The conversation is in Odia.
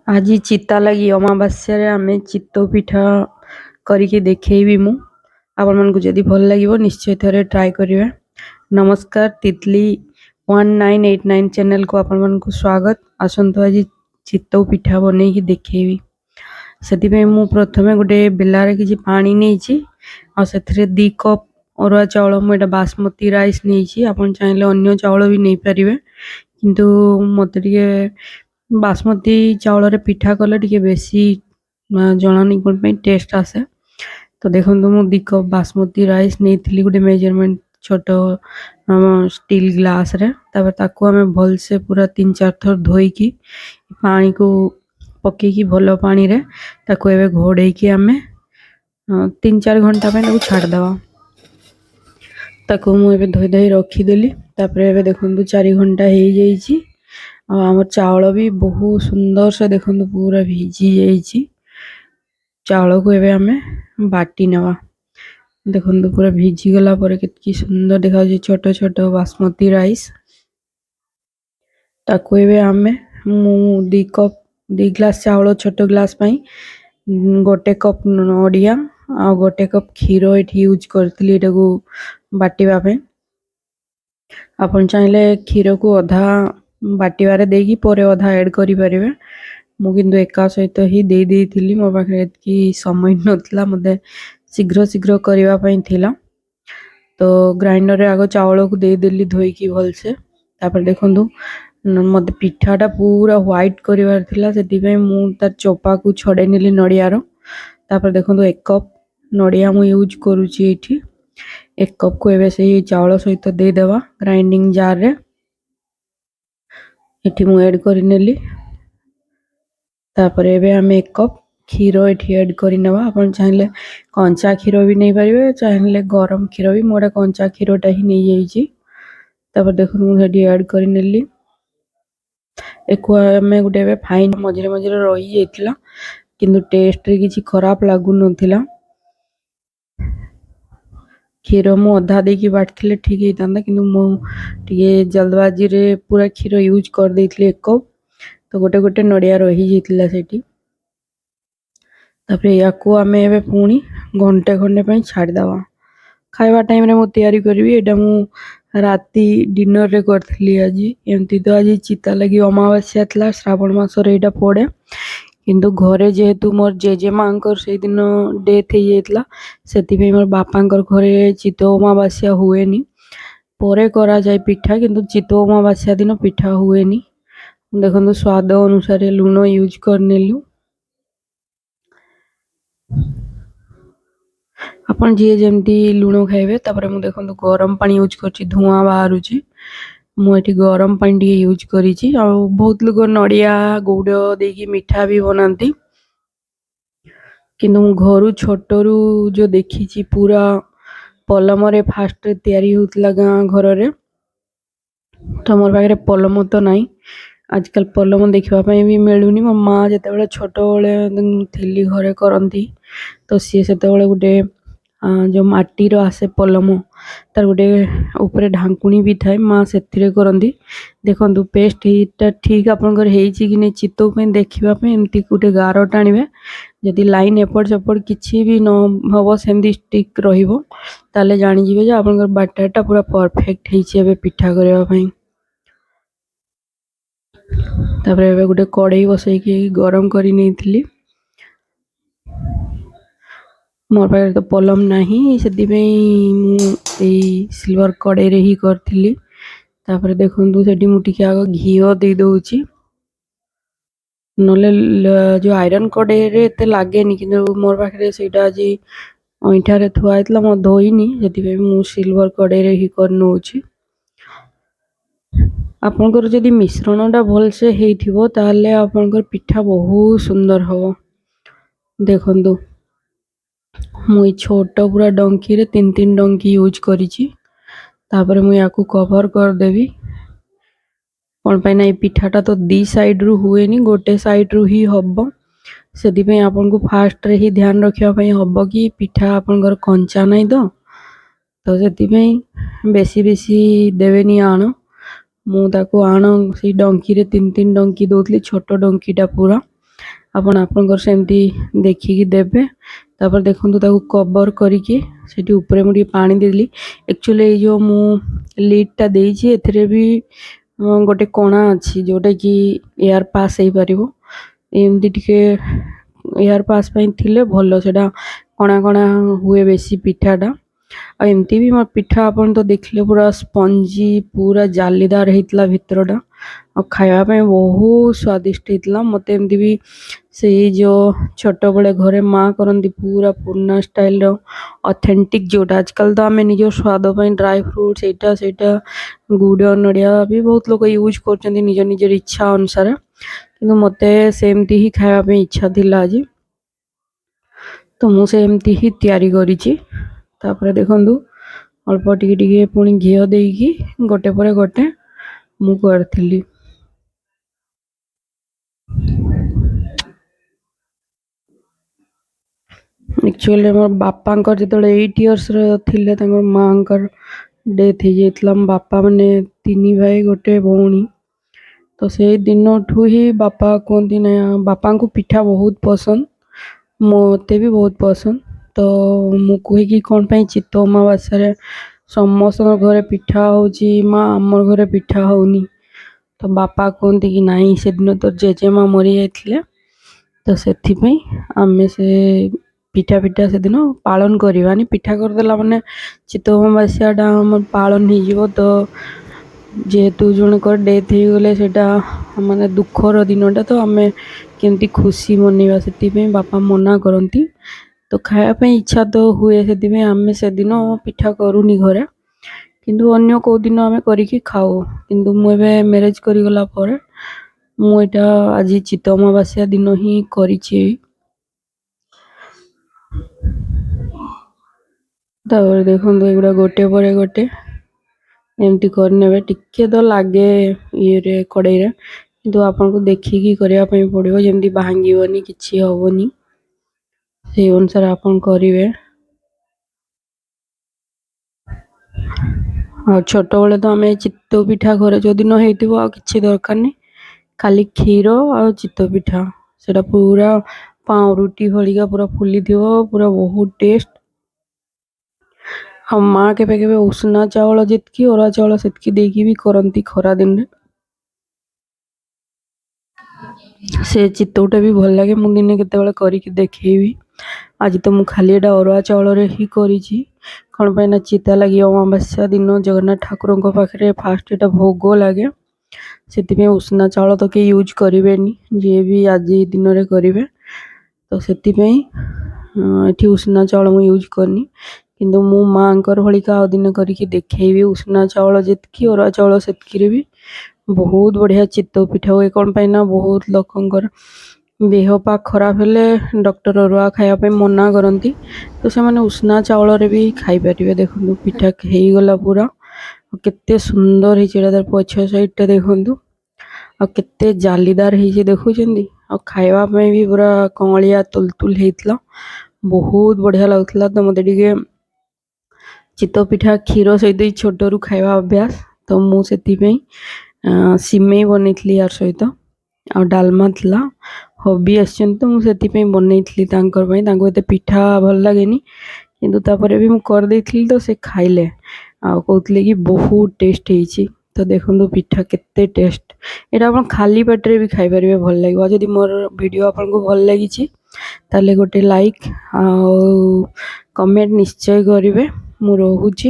ଆଜି ଚିତା ଲାଗି ଅମାବାସ୍ୟାରେ ଆମେ ଚିତଉ ପିଠା କରିକି ଦେଖେଇବି ମୁଁ। ଆପଣମାନଙ୍କୁ ଯଦି ଭଲ ଲାଗିବ ନିଶ୍ଚୟ ଥରେ ଟ୍ରାଏ କରିବେ। ନମସ୍କାର, ତିତଲି 1989 ଚ୍ୟାନେଲକୁ ଆପଣମାନଙ୍କୁ ସ୍ୱାଗତ। ଆସନ୍ତୁ ଆଜି ଚିତଉ ପିଠା ବନେଇକି ଦେଖେଇବି। ସେଥିପାଇଁ ମୁଁ ପ୍ରଥମେ ଗୋଟେ ବେଲାରେ କିଛି ପାଣି ନେଇଛି ଆଉ ସେଥିରେ 2 କପ୍ ଅରୁଆ ଚାଉଳ, ମୁଁ ଏଇଟା ବାସମତୀ ରାଇସ୍ ନେଇଛି। ଆପଣ ଚାହିଁଲେ ଅନ୍ୟ ଚାଉଳ ବି ନେଇପାରିବେ, କିନ୍ତୁ ମୋତେ ଟିକେ ବାସମତୀ ଚାଉଳରେ ପିଠା କଲେ ଟିକେ ବେଶୀ ଜଣାନି କ'ଣ ପାଇଁ ଟେଷ୍ଟ ଆସେ। ତ ଦେଖନ୍ତୁ ମୁଁ 2 କପ୍ ବାସମତୀ ରାଇସ୍ ନେଇଥିଲି ଗୋଟେ ମେଜରମେଣ୍ଟ ଛୋଟ ଷ୍ଟିଲ୍ ଗ୍ଲାସ୍ରେ। ତାପରେ ତାକୁ ଆମେ ଭଲସେ ପୁରା 3-4 ଥର ଧୋଇକି ପାଣିକୁ ପକେଇକି ଭଲ ପାଣିରେ ତାକୁ ଏବେ ଘୋଡ଼େଇକି ଆମେ 3-4 ଘଣ୍ଟା ପାଇଁ ତାକୁ ଛାଡ଼ିଦେବା। ତାକୁ ମୁଁ ଏବେ ଧୋଇ ଧୋଇ ରଖିଦେଲି। ତାପରେ ଏବେ ଦେଖନ୍ତୁ 4 ଘଣ୍ଟା ହେଇଯାଇଛି ଆଉ ଆମର ଚାଉଳ ବି ବହୁତ ସୁନ୍ଦର ସେ ଦେଖନ୍ତୁ ପୁରା ଭିଜି ଯାଇଛି। ଚାଉଳକୁ ଏବେ ଆମେ ବାଟି ନେବା। ଦେଖନ୍ତୁ ପୁରା ଭିଜିଗଲା ପରେ କେତେ ସୁନ୍ଦର ଦେଖାଯାଉଛି ଛୋଟ ଛୋଟ ବାସମତୀ ରାଇସ୍। ତାକୁ ଏବେ ଆମେ ମୁଁ 2 ଗ୍ଲାସ୍ ଚାଉଳ ଛୋଟ ଗ୍ଲାସ୍ ପାଇଁ 1 କପ୍ ନଡ଼ିଆ ଆଉ 1 କପ୍ କ୍ଷୀର ଏଠି ୟୁଜ୍ କରିଥିଲି ଏଟାକୁ ବାଟିବା ପାଇଁ। ଆପଣ ଚାହିଁଲେ କ୍ଷୀରକୁ ଅଧା ବାଟିବାରେ ଦେଇକି ପରେ ଅଧା ଆଡ଼୍ କରିପାରିବେ। ମୁଁ କିନ୍ତୁ ଏକା ସହିତ ହିଁ ଦେଇଥିଲି, ମୋ ପାଖରେ ଏତିକି ସମୟ ନଥିଲା, ମୋତେ ଶୀଘ୍ର କରିବା ପାଇଁ ଥିଲା। ତ ଗ୍ରାଇଣ୍ଡରରେ ଆଗ ଚାଉଳକୁ ଦେଇଦେଲି ଧୋଇକି ଭଲସେ। ତାପରେ ଦେଖନ୍ତୁ ମୋତେ ପିଠାଟା ପୁରା ହ୍ୱାଇଟ୍ କରିବାର ଥିଲା, ସେଥିପାଇଁ ମୁଁ ତାର ଚୋପାକୁ ଛଡ଼େଇ ନେଲି ନଡ଼ିଆର। ତାପରେ ଦେଖନ୍ତୁ 1 କପ୍ ନଡ଼ିଆ ମୁଁ ୟୁଜ୍ କରୁଛି ଏଇଠି। 1 କପ୍କୁ ଏବେ ସେଇ ଚାଉଳ ସହିତ ଦେଇଦେବା ଗ୍ରାଇଣ୍ଡିଂ ଜାର୍ରେ। ଏଠି ମୁଁ ଆଡ଼୍ କରିନେଲି। ତାପରେ ଏବେ ଆମେ 1 କପ୍ କ୍ଷୀର ଏଠି ଆଡ଼୍ କରିନେବା। ଆପଣ ଚାହିଁଲେ କଞ୍ଚା କ୍ଷୀର ବି ନେଇପାରିବେ, ଚାହିଁଲେ ଗରମ କ୍ଷୀର ବି। ମୁଁ ଏଇଟା କଞ୍ଚା କ୍ଷୀରଟା ହିଁ ନେଇଯାଇଛି। ତାପରେ ଦେଖନ୍ତୁ ମୁଁ ସେଠି ଆଡ଼୍ କରିନେଲି। ଏକୁ ଆମେ ଗୋଟେ ଏବେ ଫାଇନ୍ ମଝିରେ ମଝିରେ ରହିଯାଇଥିଲା, କିନ୍ତୁ ଟେଷ୍ଟରେ କିଛି ଖରାପ ଲାଗୁନଥିଲା। କ୍ଷୀର ମୁଁ ଅଧା ଦେଇକି ବାଟିଥିଲେ ଠିକ୍ ହେଇଥାନ୍ତା, କିନ୍ତୁ ମୁଁ ଟିକେ ଜଲ୍ଦବାଜିରେ ପୁରା କ୍ଷୀର ୟୁଜ୍ କରିଦେଇଥିଲି 1 କପ୍। ତ ଗୋଟେ ନଡ଼ିଆ ରହିଯାଇଥିଲା ସେଠି। ତାପରେ ୟାକୁ ଆମେ ଏବେ ପୁଣି ଘଣ୍ଟେ ଖଣ୍ଡେ ପାଇଁ ଛାଡ଼ିଦେବା। ଖାଇବା ଟାଇମ୍ରେ ମୁଁ ତିଆରି କରିବି। ଏଇଟା ମୁଁ ରାତି ଡିନର୍ରେ କରିଥିଲି ଆଜି। ଏମିତି ତ ଆଜି ଚିତା ଲାଗି ଅମାବାସ୍ୟା ଥିଲା, ଶ୍ରାବଣ ମାସରେ ଏଇଟା ପଡ଼େ। କିନ୍ତୁ ଘରେ ଯେହେତୁ ମୋର ଜେଜେମାଙ୍କର ସେଇଦିନ ଡେଥ୍ ହେଇଯାଇଥିଲା, ସେଥିପାଇଁ ମୋର ବାପାଙ୍କର ଘରେ ଚିତଉ ଅମାବାସ୍ୟା ହୁଏନି। ପରେ କରାଯାଏ ପିଠା, କିନ୍ତୁ ଚିତଉ ଅମାବାସ୍ୟା ଦିନ ପିଠା ହୁଏନି। ଦେଖନ୍ତୁ ସ୍ୱାଦ ଅନୁସାରେ ଲୁଣ ୟୁଜ୍ କରିନେଲୁ। ଆପଣ ଯିଏ ଯେମିତି ଲୁଣ ଖାଇବେ। ତାପରେ ମୁଁ ଦେଖନ୍ତୁ ଗରମ ପାଣି ୟୁଜ୍ କରିଛି, ଧୂଆଁ ବାହାରୁଛି। ମୁଁ ଏଠି ଗରମ ପାଣି ଟିକେ ୟୁଜ୍ କରିଛି। ଆଉ ବହୁତ ଲୋକ ନଡ଼ିଆ ଗୁଡ଼ ଦେଇକି ମିଠା ବି ବନାନ୍ତି, କିନ୍ତୁ ମୁଁ ଘରୁ ଛୋଟରୁ ଯେଉଁ ଦେଖିଛି ପୁରା ପଲମରେ ଫାଷ୍ଟରେ ତିଆରି ହେଉଥିଲା ଗାଁ ଘରରେ। ତ ମୋର ପାଖରେ ପଲମ ତ ନାହିଁ। ଆଜିକାଲି ପଲମ ଦେଖିବା ପାଇଁ ବି ମିଳୁନି। ମୋ ମା ଯେତେବେଳେ ଛୋଟବେଳେ ଥିଲି ଘରେ କରନ୍ତି, ତ ସିଏ ସେତେବେଳେ ଗୋଟେ ଯେଉଁ ମାଟିର ଆସେ ପଲମ, ତାର ଗୋଟେ ଉପରେ ଢାଙ୍କୁଣୀ ବି ଥାଏ, ମା ସେଥିରେ କରନ୍ତି। ଦେଖନ୍ତୁ ପେଷ୍ଟ ଏଇଟା ଠିକ୍ ଆପଣଙ୍କର ହେଇଛି କି ନାହିଁ ଚିତଉ ପାଇଁ ଦେଖିବା ପାଇଁ ଏମିତି ଗୋଟେ ଗାର ଟାଣିବେ। ଯଦି ଲାଇନ୍ ଏପଟ ସେପଟ କିଛି ବି ନ ହେବ, ସେମିତି ଷ୍ଟିକ୍ ରହିବ, ତାହେଲେ ଜାଣିଯିବେ ଯେ ଆପଣଙ୍କର ବ୍ୟାଟର୍ଟା ପୁରା ପରଫେକ୍ଟ ହେଇଛି ଏବେ ପିଠା କରିବା ପାଇଁ। ତାପରେ ଏବେ ଗୋଟେ କଡ଼େଇ ବସେଇକି ଗରମ କରି ନେଇଥିଲି। ମୋ ପାଖରେ ତ ପଲମ ନାହିଁ, ସେଥିପାଇଁ ମୁଁ ଏଇ ସିଲଭର କଡ଼େଇରେ ହିଁ କରିଥିଲି। ତାପରେ ଦେଖନ୍ତୁ ସେଠି ମୁଁ ଟିକେ ଆଗ ଘିଅ ଦେଇ ଦେଉଛି, ନହେଲେ ଯେଉଁ ଆଇରନ୍ କଡ଼େଇରେ ଏତେ ଲାଗେନି, କିନ୍ତୁ ମୋର ପାଖରେ ସେଇଟା ଆଜି ଅଇଁଠାରେ ଥୁଆ ହେଇଥିଲା, ମୁଁ ଧୋଇନି, ସେଥିପାଇଁ ମୁଁ ସିଲଭର କଡ଼େଇରେ ହିଁ କରିନେଉଛି। ଆପଣଙ୍କର ଯଦି ମିଶ୍ରଣଟା ଭଲସେ ହେଇଥିବ, ତାହେଲେ ଆପଣଙ୍କର ପିଠା ବହୁତ ସୁନ୍ଦର ହେବ। ଦେଖନ୍ତୁ ମୁଁ ଏଇ ଛୋଟ ପୁରା ଡଙ୍କିରେ 3 ଡଙ୍କି ୟୁଜ୍ କରିଛି। ତାପରେ ମୁଁ ୟାକୁ କଭର୍ କରିଦେବି। କ'ଣ ପାଇଁ ନା ଏଇ ପିଠାଟା ତ 2 ସାଇଡ଼୍ରୁ ହୁଏନି, ଗୋଟେ ସାଇଡ଼୍ରୁ ହିଁ ହେବ। ସେଥିପାଇଁ ଆପଣଙ୍କୁ ଫାଷ୍ଟରେ ହିଁ ଧ୍ୟାନ ରଖିବା ପାଇଁ ହେବ କି ପିଠା ଆପଣଙ୍କର କଞ୍ଚା ନାହିଁ ତ ସେଥିପାଇଁ ବେଶୀ ଦେବେନି ଆଣ। ମୁଁ ତାକୁ ଆଣ ସେଇ ଡଙ୍କିରେ 3 ଡଙ୍କି ଦେଉଥିଲି, ଛୋଟ ଡଙ୍କିଟା ପୁରା। ଆପଣ ଆପଣଙ୍କର ସେମିତି ଦେଖିକି ଦେବେ। ତାପରେ ଦେଖନ୍ତୁ ତାକୁ କଭର୍ କରିକି ସେଠି ଉପରେ ମୁଁ ଟିକେ ପାଣି ଦେଇଦେଲି। ଆକ୍ଚୁଆଲି ଏଇ ଯେଉଁ ମୁଁ ଲିଡ଼୍ଟା ଦେଇଛି ଏଥିରେ ବି ଗୋଟେ କଣା ଅଛି ଯେଉଁଟାକି ଏୟାର ପାସ୍ ହେଇପାରିବ। ଏମିତି ଟିକେ ଏୟାର ପାସ୍ ପାଇଁ ଥିଲେ ଭଲ, ସେଇଟା କଣା କଣା ହୁଏ ବେଶୀ ପିଠାଟା। ଆଉ ଏମିତି ବି ମୋ ପିଠା ଆପଣ ତ ଦେଖିଲେ ପୁରା ସ୍ପଞ୍ଜି, ପୁରା ଜାଲିଦାର ହେଇଥିଲା ଭିତରଟା, ଆଉ ଖାଇବା ପାଇଁ ବହୁତ ସ୍ୱାଦିଷ୍ଟ ହେଇଥିଲା। ମୋତେ ଏମିତି ବି ସେଇ ଯେଉଁ ଛୋଟବେଳେ ଘରେ ମା କରନ୍ତି ପୁରା ପୁରୁଣା ଷ୍ଟାଇଲ୍ର ଅଥେଣ୍ଟିକ୍ ଯେଉଁଟା, ଆଜିକାଲି ତ ଆମେ ନିଜ ସ୍ୱାଦ ପାଇଁ ଡ୍ରାଏ ଫ୍ରୁଟ୍ସ ସେଇଟା ସେଇଟା ଗୁଡ଼ ନଡ଼ିଆ ବି ବହୁତ ଲୋକ ୟୁଜ୍ କରୁଛନ୍ତି ନିଜ ନିଜର ଇଚ୍ଛା ଅନୁସାରେ, କିନ୍ତୁ ମୋତେ ସେମିତି ହିଁ ଖାଇବା ପାଇଁ ଇଚ୍ଛା ଥିଲା ଆଜି, ତ ମୁଁ ସେମିତି ହିଁ ତିଆରି କରିଛି। ତାପରେ ଦେଖନ୍ତୁ ଅଳ୍ପ ଟିକେ ଟିକେ ପୁଣି ଘିଅ ଦେଇକି ଗୋଟେ ପରେ ଗୋଟେ ମୁଁ କରିଥିଲି। ଆକ୍ଚୁଆଲି ମୋ ବାପାଙ୍କର ଯେତେବେଳେ 8 ଇୟର୍ସର ଥିଲେ ତାଙ୍କର ମାଆଙ୍କର ଡେଥ୍ ହେଇଯାଇଥିଲା। ମୋ ବାପା ମାନେ 3 ଭାଇ ଗୋଟେ ଭଉଣୀ, ତ ସେଇ ଦିନଠୁ ହିଁ ବାପା କୁହନ୍ତି ନା, ବାପାଙ୍କୁ ପିଠା ବହୁତ ପସନ୍ଦ, ମୋତେ ବି ବହୁତ ପସନ୍ଦ। ତ ମୁଁ କୁହେ କ'ଣ ପାଇଁ ଚିତ୍ତ ଅମାବାସ୍ୟାରେ ସମସ୍ତଙ୍କ ଘରେ ପିଠା ହେଉଛି, ମା ଆମର ଘରେ ପିଠା ହେଉନି। ତ ବାପା କୁହନ୍ତି କି ନାଇଁ ସେଦିନ ତ ଜେଜେମା ମରିଯାଇଥିଲେ, ତ ସେଥିପାଇଁ ଆମେ ସେ ପିଠା ସେଦିନ ପାଳନ କରିବାନି। ପିଠା କରିଦେଲା ମାନେ ଚିତ୍ତ ଅମାବାସ୍ୟାଟା ଆମର ପାଳନ ହେଇଯିବ। ତ ଯେହେତୁ ଜଣଙ୍କର ଡେଥ୍ ହେଇଗଲେ ସେଇଟା ମାନେ ଦୁଃଖର ଦିନଟା, ତ ଆମେ କେମିତି ଖୁସି ମନେଇବା, ସେଥିପାଇଁ ବାପା ମନା କରନ୍ତି। ତ ଖାଇବା ପାଇଁ ଇଚ୍ଛା ତ ହୁଏ, ସେଥିପାଇଁ ଆମେ ସେଦିନ ପିଠା କରୁନି ଘରେ, କିନ୍ତୁ ଅନ୍ୟ କେଉଁ ଦିନ ଆମେ କରିକି ଖାଉ। କିନ୍ତୁ ମୁଁ ଏବେ ମ୍ୟାରେଜ୍ କରିଗଲା ପରେ ମୁଁ ଏଇଟା ଆଜି ଚିତ୍ତ ଅମାବାସ୍ୟା ଦିନ ହିଁ କରିଛି। ତାପରେ ଦେଖନ୍ତୁ ଏଗୁଡ଼ା ଗୋଟେ ପରେ ଗୋଟେ ଏମିତି କରିନେବେ। ଟିକେ ତ ଲାଗେ ଇଏରେ କଡ଼େଇରେ, କିନ୍ତୁ ଆପଣଙ୍କୁ ଦେଖିକି କରିବା ପାଇଁ ପଡ଼ିବ, ଯେମିତି ଭାଙ୍ଗିବନି କିଛି ହେବନି, ସେଇ ଅନୁସାରେ ଆପଣ କରିବେ। ଆଉ ଛୋଟବେଳେ ତ ଆମେ ଚିତଉ ପିଠା ଘରେ ଯେଉଁଦିନ ହେଇଥିବ ଆଉ କିଛି ଦରକାର ନାହିଁ, ଖାଲି କ୍ଷୀର ଆଉ ଚିତଉ ପିଠା, ସେଇଟା ପୁରା ପାଉଁରୁଟି ଭଳିକା ପୁରା ଫୁଲିଥିବ, ପୁରା ବହୁତ ଟେଷ୍ଟ। ଆଉ ମା କେବେ କେବେ ଉଷୁନା ଚାଉଳ ଯେତିକି ଅରୁଆ ଚାଉଳ ସେତିକି ଦେଇକି ବି କରନ୍ତି ଖରା ଦିନରେ, ସେ ଚିତଉଟା ବି ଭଲ ଲାଗେ। ମୁଁ ଦିନେ କେତେବେଳେ କରିକି ଦେଖେଇବି। ଆଜି ତ ମୁଁ ଖାଲି ଏଇଟା ଅରୁଆ ଚାଉଳରେ ହିଁ କରିଛି, କ'ଣ ପାଇଁ ନା ଚିତା ଲାଗି ଅମାବାସ୍ୟା ଦିନ ଜଗନ୍ନାଥ ଠାକୁରଙ୍କ ପାଖରେ ଫାଷ୍ଟ ଏଇଟା ଭୋଗ ଲାଗେ, ସେଥିପାଇଁ ଉଷୁନା ଚାଉଳ ତ କେହି ୟୁଜ୍ କରିବେନି ଯିଏ ବି ଆଜି ଦିନରେ କରିବେ। ତ ସେଥିପାଇଁ ଏଠି ଉଷୁନା ଚାଉଳ ମୁଁ ୟୁଜ୍ କରିନି, କିନ୍ତୁ ମୁଁ ମାଆଙ୍କର ଭଳିକା ଆଉ ଦିନ କରିକି ଦେଖେଇବି। ଉଷୁନା ଚାଉଳ ଯେତିକି ଅରୁଆ ଚାଉଳ ସେତିକିରେ ବି ବହୁତ ବଢ଼ିଆ ଚିତଉ ପିଠା ହୁଏ। କ'ଣ ପାଇଁ ନା ବହୁତ ଲୋକଙ୍କର ଦେହ ପା ଖରାପ ହେଲେ ଡକ୍ଟର ଅରୁଆ ଖାଇବା ପାଇଁ ମନା କରନ୍ତି, ତ ସେମାନେ ଉଷୁନା ଚାଉଳରେ ବି ଖାଇପାରିବେ। ଦେଖନ୍ତୁ ପିଠା ହେଇଗଲା ପୁରା, କେତେ ସୁନ୍ଦର ହେଇଛି ଏଇଟା, ତାର ପଛ ସାଇଡ଼୍ଟା ଦେଖନ୍ତୁ, ଆଉ କେତେ ଜାଲିଦାର ହେଇଛି ଦେଖୁଛନ୍ତି, ଆଉ ଖାଇବା ପାଇଁ ବି ପୁରା କଅଁଳିଆ ତୁଲତୁଲ ହେଇଥିଲା, ବହୁତ ବଢ଼ିଆ ଲାଗୁଥିଲା। ତ ମୋତେ ଟିକେ ଚିତଉ ପିଠା କ୍ଷୀର ସହିତ ଛୋଟରୁ ଖାଇବା ଅଭ୍ୟାସ, ତ ମୁଁ ସେଥିପାଇଁ ସିମେଇ ବନେଇଥିଲି ୟାର ସହିତ, ଆଉ ଡାଲମା ଥିଲା। ହବି ଆସିଛନ୍ତି ତ ମୁଁ ସେଥିପାଇଁ ବନେଇଥିଲି ତାଙ୍କର ପାଇଁ, ତାଙ୍କୁ ଏତେ ପିଠା ଭଲ ଲାଗେନି, କିନ୍ତୁ ତାପରେ ବି ମୁଁ କରିଦେଇଥିଲି ତ ସେ ଖାଇଲେ, ଆଉ କହୁଥିଲେ କି ବହୁତ ଟେଷ୍ଟ ହେଇଛି। ତ ଦେଖନ୍ତୁ ପିଠା କେତେ ଟେଷ୍ଟ, ଏଇଟା ଆପଣ ଖାଲି ପାଟିରେ ବି ଖାଇପାରିବେ, ଭଲ ଲାଗିବ। ଯଦି ମୋର ଭିଡ଼ିଓ ଆପଣଙ୍କୁ ଭଲ ଲାଗିଛି ତାହେଲେ ଗୋଟେ ଲାଇକ୍ ଆଉ କମେଣ୍ଟ ନିଶ୍ଚୟ କରିବେ। ମୁଁ ରହୁଛି।